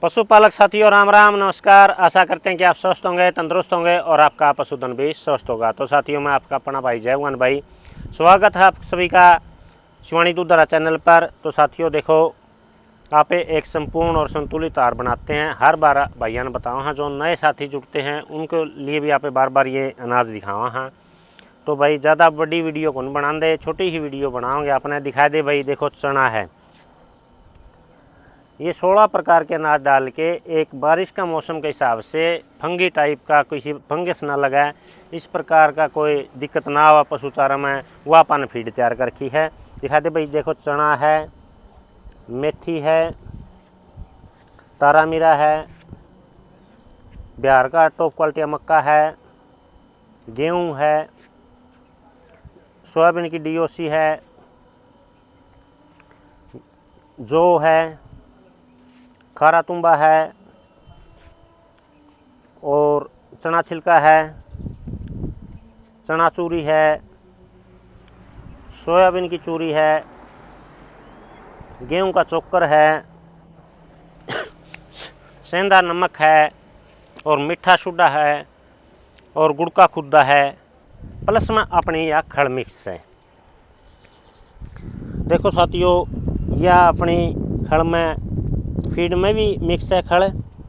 पशुपालक साथियों राम राम नमस्कार। आशा करते हैं कि आप स्वस्थ होंगे, तंदुरुस्त होंगे और आपका पशुधन भी स्वस्थ होगा। तो साथियों मैं आपका अपना भाई जयवन भाई, स्वागत है आप सभी का शिवानी दूधधारा चैनल पर। तो साथियों देखो, आप एक संपूर्ण और संतुलित आहार बनाते हैं। हर बार भाइयों ने बताओ हाँ, जो नए साथी जुड़ते हैं उनके लिए भी आप बार बार ये अनाज दिखावा हाँ। तो भाई ज़्यादा बड़ी वीडियो को नहीं बना दे, छोटी ही वीडियो बनाओगे आपने दिखा दे। भाई देखो चना है, ये 16 प्रकार के अनाज डाल के एक बारिश का मौसम के हिसाब से फंगी टाइप का किसी फंगस ना लगाए, इस प्रकार का कोई दिक्कत ना हो पशु चारा में, वो अपन फीड तैयार कर रखी है। दिखा दे भाई, देखो चना है, मेथी है, तारा मीरा है, बिहार का टॉप क्वालिटी मक्का है, गेहूँ है, सोयाबीन की डीओसी है, जौ है, खारा तुम्बा है और चना छिलका है, चना चूरी है, सोयाबीन की चूरी है, गेहूं का चोकर है, सेंधा नमक है और मीठा सोडा है और गुड़ का खुद्दा है, प्लस में अपनी यह खड़ मिक्स है। देखो साथियों, यह अपनी खड़ में फीड में भी मिक्स है खड़।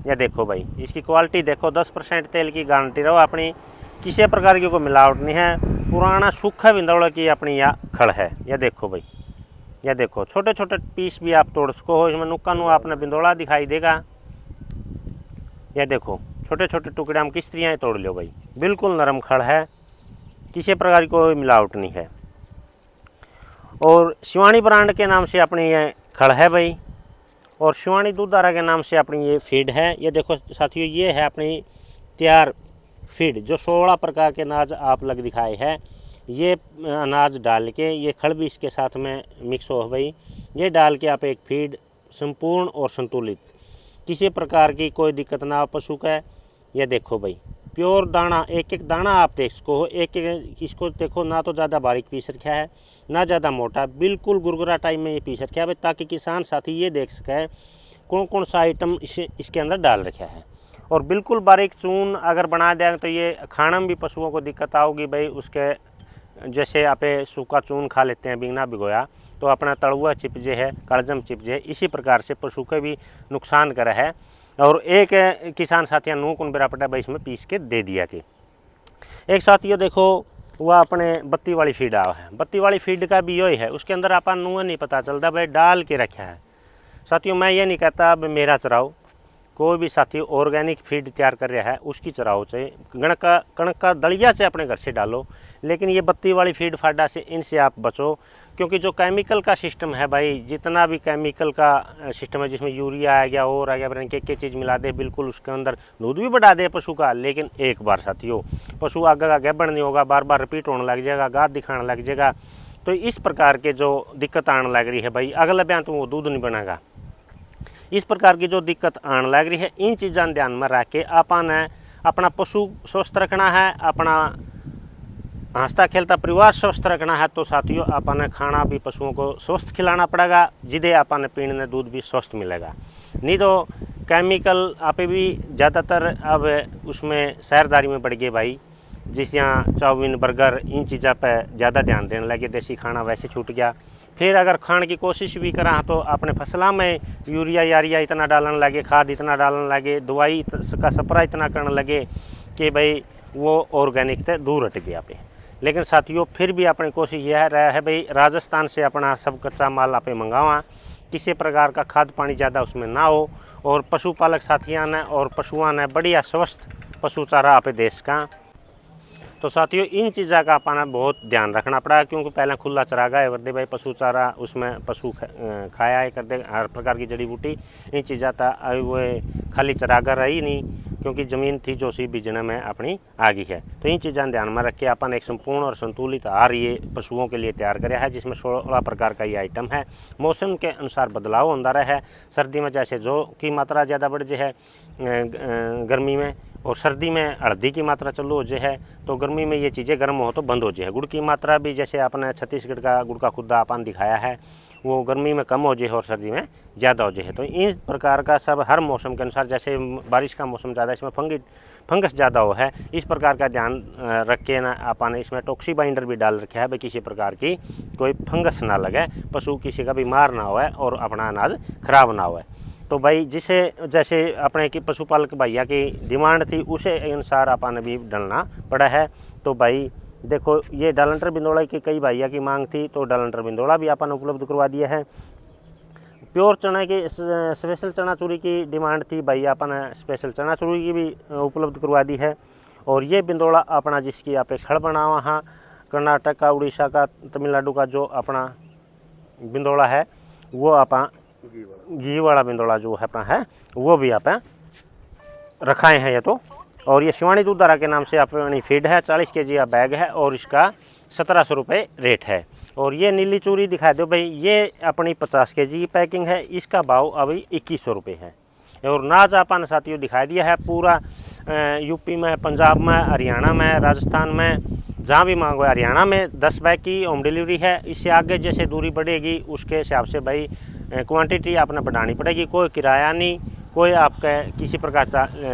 या देखो भाई, इसकी क्वालिटी देखो, 10% तेल की गारंटी रहो अपनी, किसी प्रकार की कोई मिलावट नहीं है। पुराना सूखा बिंदौड़ा की अपनी यह खड़ है। यह देखो भाई, यह देखो छोटे छोटे पीस भी आप तोड़ सको हो, इसमें नुक्का नु आपने बिंदौड़ा दिखाई देगा। यह देखो छोटे छोटे टुकड़े हम किस तरह तोड़ लो भाई, बिल्कुल नरम खड़ है, किसी प्रकार की कोई मिलावट नहीं है। और शिवानी ब्रांड के नाम से अपनी ये खड़ है भाई, और शिवानी दूधधारा के नाम से अपनी ये फीड है। ये देखो साथियों, ये है अपनी तैयार फीड, जो 16 प्रकार के अनाज आप लग दिखाए हैं। ये अनाज डाल के, ये खड़ भी इसके साथ में मिक्स हो भाई, ये डाल के आप एक फीड संपूर्ण और संतुलित, किसी प्रकार की कोई दिक्कत ना हो पशु का। ये देखो भाई, प्योर दाना, एक एक दाना आप देख सको, एक एक इसको देखो, ना तो ज़्यादा बारीक पीस रखा है ना ज़्यादा मोटा, बिल्कुल गुरगुरा टाइम में ये पीस रखा है भाई, ताकि किसान साथी ये देख सके कौन कौन सा आइटम इसके अंदर डाल रखा है। और बिल्कुल बारीक चून अगर बना दें तो ये खाने में भी पशुओं को दिक्कत आओगी भाई। उसके जैसे आप सूखा चून खा लेते हैं बिना भिगोया, तो अपना तड़ुआ चिपजे है, कड़जम चिपजे, इसी प्रकार से पशु के भी नुकसान करे है। और एक किसान साथियों नूक उन बेरापटा भाई इसमें पीस के दे दिया कि एक साथियों देखो, वह अपने बत्ती वाली फीड आवा है। बत्ती वाली फीड का भी यही है, उसके अंदर अपन नुआ नहीं पता चलता भाई, डाल के रखा है। साथियों मैं ये नहीं कहता अब मेरा चराओ, कोई भी साथी ऑर्गेनिक फीड तैयार कर रहा है उसकी चराओ चाहिए, कणक का दलिया से अपने घर से डालो, लेकिन ये बत्ती वाली फीड फाडा से इनसे आप बचो। क्योंकि जो केमिकल का सिस्टम है भाई, जितना भी केमिकल का सिस्टम है, जिसमें यूरिया आ गया और आ गया, फिर के चीज़ मिला दे, बिल्कुल उसके अंदर दूध भी बढ़ा दे पशु का, लेकिन एक बार साथियों पशु आगे का गैबड़ नहीं होगा, बार बार रिपीट होने लग जाएगा, गाद दिखाने लग जाएगा। तो इस प्रकार के जो दिक्कत आने लग रही है भाई, अगला बयान तो वो दूध नहीं बनेगा। इस प्रकार की जो दिक्कत आने लग रही है, इन चीज़ों ध्यान में रख के अपन अपना पशु स्वस्थ रखना है, अपना हंसता खेलता परिवार स्वस्थ रखना है। तो साथियों अपन खाना भी पशुओं को स्वस्थ खिलाना पड़ेगा, जिदे अपन पीने दूध भी स्वस्थ मिलेगा। नहीं तो केमिकल आप भी ज़्यादातर अब उसमें शहरदारी में बढ़ गए भाई, जिस यहाँ चाउमीन बर्गर इन चीज़ों पर ज़्यादा ध्यान देने लगे, देसी खाना वैसे छूट गया। फिर अगर खाने की कोशिश भी करा तो अपने फसलों में यूरिया यारिया इतना डालने लगे, खाद इतना डालने लगे, दवाई का स्प्रे इतना करने लगे कि भाई वो ऑर्गेनिक से दूर हट गया पे। लेकिन साथियों फिर भी अपनी कोशिश यह रहा है भाई, राजस्थान से अपना सब कच्चा माल आप मंगावा, किसी प्रकार का खाद पानी ज़्यादा उसमें ना हो, और पशुपालक साथियों ने और पशुओं ने बढ़िया स्वस्थ पशु चारा आप देश का। तो साथियों इन चीज़ों का अपना बहुत ध्यान रखना पड़ा, क्योंकि पहले खुला चरागा है वर्दे भाई, पशु चारा उसमें पशु खाया है करते, हर प्रकार की जड़ी बूटी इन चीज़ों था। अभी वो खाली चरागा रही नहीं, क्योंकि ज़मीन थी जो सी बीजने में अपनी आ गई है। तो इन चीज़ों ध्यान में रख के अपन एक संपूर्ण और संतुलित आहार ये पशुओं के लिए तैयार कराया है, जिसमें 16 प्रकार का ये आइटम है। मौसम के अनुसार बदलाव होता रहा है, सर्दी में जैसे जौ की मात्रा ज़्यादा बढ़ जाए है गर्मी में, और सर्दी में हल्दी की मात्रा चालू हो जाए, तो गर्मी में ये चीज़ें गर्म हो तो बंद हो जाए। गुड़ की मात्रा भी जैसे आपने छत्तीसगढ़ का गुड़ का खुद्दा अपन दिखाया है, वो गर्मी में कम हो जाए और सर्दी में ज़्यादा हो जाए। तो इस प्रकार का सब हर मौसम के अनुसार, जैसे बारिश का मौसम ज़्यादा इसमें फंगस ज़्यादा हो है, इस प्रकार का ध्यान रख के ना अपन इसमें टॉक्सी बाइंडर भी डाल रखे है भाई, किसी प्रकार की कोई फंगस ना लगे, पशु किसी का बीमार ना हो और अपना अनाज खराब ना हो। तो भाई जिसे जैसे अपने की पशुपालक भैया की डिमांड थी उसे अनुसार अपन भी डालना पड़ा है। तो भाई देखो ये डालंटर बिंदोड़ा की कई भैया की मांग थी, तो डालंटर बिंदोड़ा भी अपन उपलब्ध करवा दिया है। प्योर चना की स्पेशल चना चूरी की डिमांड थी भैया, अपन स्पेशल चना चूरी की भी उपलब्ध करवा दी है। और ये बिंदोड़ा अपना जिसकी आप खड़ बना वहाँ कर्नाटक का, उड़ीसा का, तमिलनाडु का जो अपना बिंदोड़ा है वो अपना घी वाला बिंदोड़ा जो है अपना है वो भी आप रखाए हैं ये। तो और ये शिवानी दूधधारा के नाम से अपनी फीड है, 40 kg का बैग है और इसका 1700 रुपये रेट है। और ये नीली चूरी दिखा दो भाई, ये अपनी 50 kg की पैकिंग है, इसका भाव अभी 2100 रुपये है। और नाज अपन साथियों दिखा दिया है पूरा यूपी में, पंजाब में, हरियाणा में, राजस्थान में, जहाँ भी मांगो। हरियाणा में 10 बैग की होम डिलीवरी है। इससे आगे जैसे दूरी बढ़ेगी उसके हिसाब से भाई क्वांटिटी आपने बढ़ानी पड़ेगी। कोई किराया नहीं, कोई आपका किसी प्रकार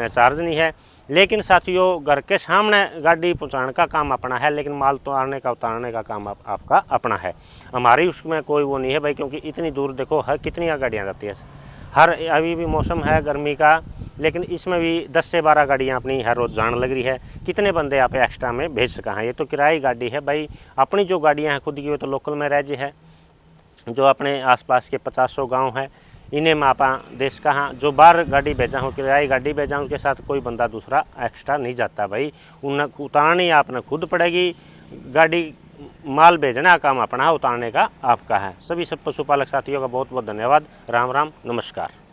चार्ज नहीं है। लेकिन साथियों घर के सामने गाड़ी पहुंचाने का काम अपना है, लेकिन माल तो आने का उतारने का काम आपका अपना है। हमारी उसमें कोई वो नहीं है भाई, क्योंकि इतनी दूर देखो हर कितनी गाड़ियाँ जाती है। हर अभी भी मौसम है गर्मी का, लेकिन इसमें भी 10 से 12 गाड़ियाँ अपनी हर रोज़ जान लग रही है। कितने बंदे आप एक्स्ट्रा में भेज सका हैं, ये तो किराए गाड़ी है भाई। अपनी जो गाड़ियाँ हैं खुद की वो तो लोकल में रह है, जो अपने आसपास के 50-100 गांव है इन्हें में आपा देश कहाँ जो बाहर गाड़ी भेजा हूँ, किराए गाड़ी भेजा हूँ, उनके साथ कोई बंदा दूसरा एक्स्ट्रा नहीं जाता भाई। उन्हें उतारनी आपने खुद पड़ेगी, गाड़ी माल भेजना काम अपना, उतारने का आपका है। सभी सब पशुपालक साथियों का बहुत बहुत धन्यवाद। राम राम, नमस्कार।